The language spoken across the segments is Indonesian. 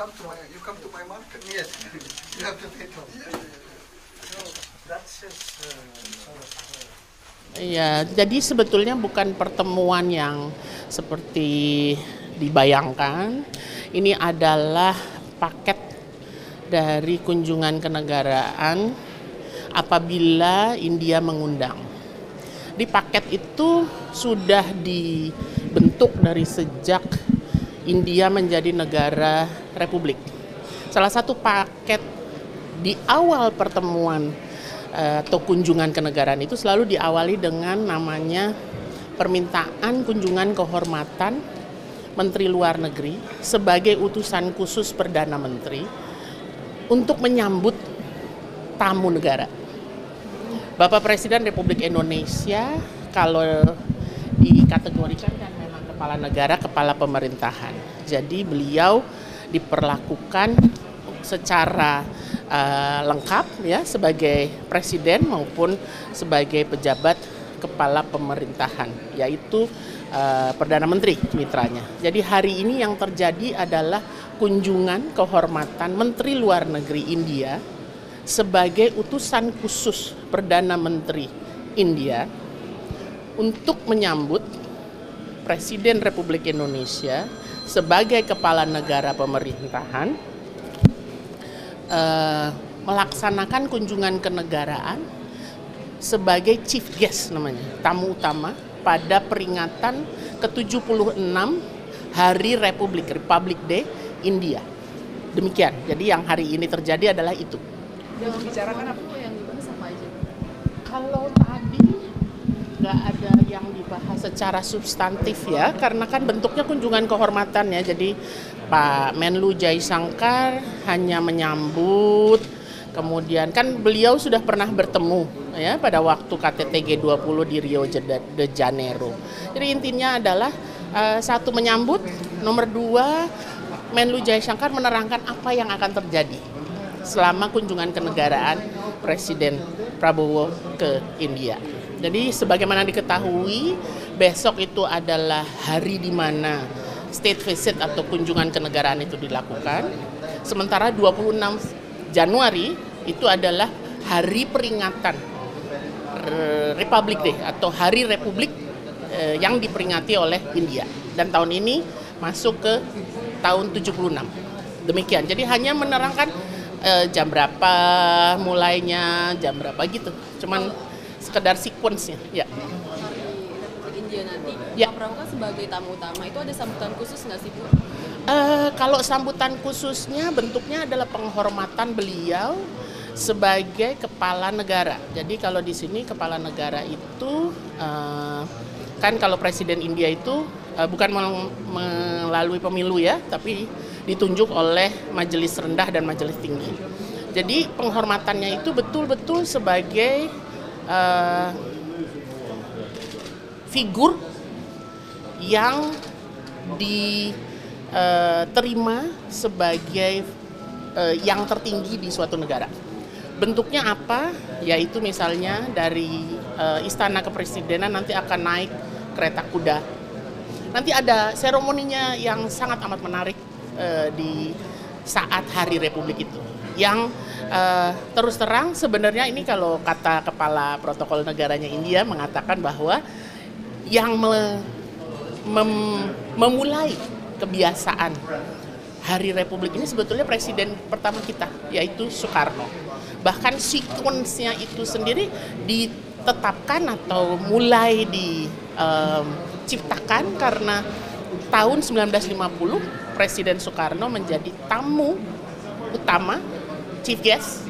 you come to my market. Yes, you have to pay toll. So that's just Iya, jadi sebetulnya bukan pertemuan yang seperti dibayangkan. Ini adalah paket dari kunjungan kenegaraan apabila India mengundang. Di paket itu sudah dibentuk dari sejak India menjadi negara republik. Salah satu paket di awal pertemuan atau kunjungan kenegaraan itu selalu diawali dengan namanya permintaan kunjungan kehormatan Menteri Luar Negeri sebagai utusan khusus Perdana Menteri untuk menyambut tamu negara. Bapak Presiden Republik Indonesia kalau dikategorikan kan memang kepala negara, kepala pemerintahan. Jadi beliau diperlakukan secara lengkap ya sebagai presiden maupun sebagai pejabat kepala pemerintahan, yaitu Perdana Menteri mitranya. Jadi hari ini yang terjadi adalah kunjungan kehormatan Menteri Luar Negeri India sebagai utusan khusus Perdana Menteri India untuk menyambut Presiden Republik Indonesia sebagai kepala negara pemerintahan melaksanakan kunjungan kenegaraan sebagai chief guest namanya, tamu utama pada peringatan ke-76 Hari Republik Day India. Demikian. Jadi yang hari ini terjadi adalah itu. Yang membicarakan apa yang dibahas apa aja? Kalau tadi nggak ada yang dibahas secara substantif ya, karena kan bentuknya kunjungan kehormatan ya. Jadi Pak Menlu Jaishankar hanya menyambut, kemudian kan beliau sudah pernah bertemu ya pada waktu KTT G20 di Rio de Janeiro. Jadi intinya adalah satu menyambut, nomor dua Menlu Jaishankar menerangkan apa yang akan terjadi selama kunjungan kenegaraan Presiden Prabowo ke India. Jadi sebagaimana diketahui besok itu adalah hari di mana state visit atau kunjungan kenegaraan itu dilakukan. Sementara 26 Januari itu adalah hari peringatan Republic Day atau Hari Republik yang diperingati oleh India. Dan tahun ini masuk ke tahun 76. Demikian. Jadi hanya menerangkan jam berapa mulainya, jam berapa gitu. Cuman sekedar sequence-nya. Ya. India nanti, Ya. Pak Prabowo kan sebagai tamu utama, itu ada sambutan khusus nggak sih Bu? Kalau sambutan khususnya bentuknya adalah penghormatan beliau sebagai kepala negara. Jadi kalau di sini kepala negara itu kan kalau Presiden India itu bukan melalui pemilu ya, tapi ditunjuk oleh majelis rendah dan majelis tinggi. Jadi penghormatannya itu betul-betul sebagai figur yang diterima sebagai yang tertinggi di suatu negara. Bentuknya apa? Yaitu misalnya dari Istana Kepresidenan nanti akan naik kereta kuda. Nanti ada seremoninya yang sangat amat menarik di saat Hari Republik itu. Yang terus terang sebenarnya ini kalau kata kepala protokol negaranya India mengatakan bahwa yang memulai kebiasaan Hari Republik ini sebetulnya presiden pertama kita, yaitu Soekarno. Bahkan sequence-nya itu sendiri ditetapkan atau mulai diciptakan karena tahun 1950 Presiden Soekarno menjadi tamu utama, chief guest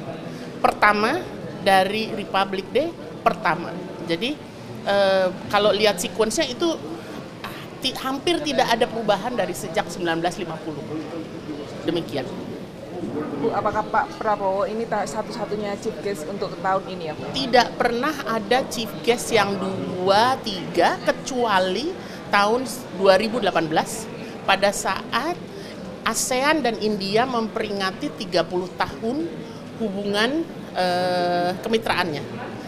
pertama dari Republic Day pertama. Jadi kalau lihat sequence-nya itu hampir tidak ada perubahan dari sejak 1950. Demikian. Bu, apakah Pak Prabowo ini satu-satunya chief guest untuk tahun ini ya Bu? Tidak pernah ada chief guest yang 2-3 kecuali tahun 2018 pada saat ASEAN dan India memperingati 30 tahun hubungan kemitraannya.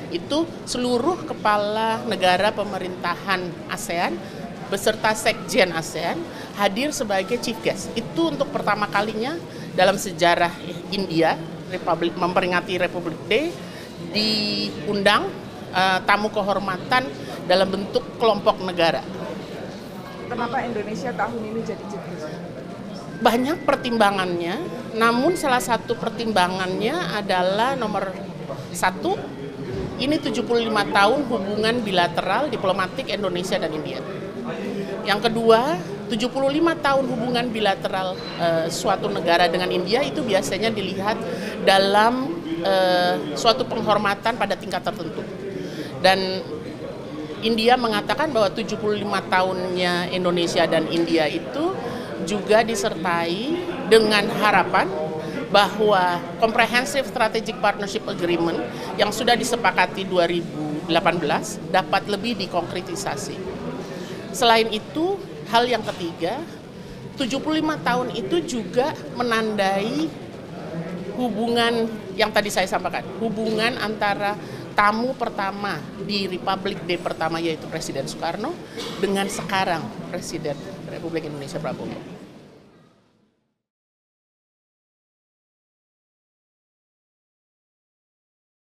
Itu seluruh kepala negara pemerintahan ASEAN beserta Sekjen ASEAN hadir sebagai chief guest. Itu untuk pertama kalinya dalam sejarah India, memperingati Republic Day, diundang tamu kehormatan dalam bentuk kelompok negara. Kenapa Indonesia tahun ini jadi chief guest? Banyak pertimbangannya, namun salah satu pertimbangannya adalah nomor satu, ini 75 tahun hubungan bilateral diplomatik Indonesia dan India. Yang kedua, 75 tahun hubungan bilateral suatu negara dengan India itu biasanya dilihat dalam suatu penghormatan pada tingkat tertentu. Dan India mengatakan bahwa 75 tahunnya Indonesia dan India itu juga disertai dengan harapan bahwa Comprehensive Strategic Partnership Agreement yang sudah disepakati 2018 dapat lebih dikonkretisasi. Selain itu, hal yang ketiga, 75 tahun itu juga menandai hubungan yang tadi saya sampaikan, hubungan antara tamu pertama di Republic Day pertama yaitu Presiden Soekarno dengan sekarang Presiden Republik Indonesia Prabowo.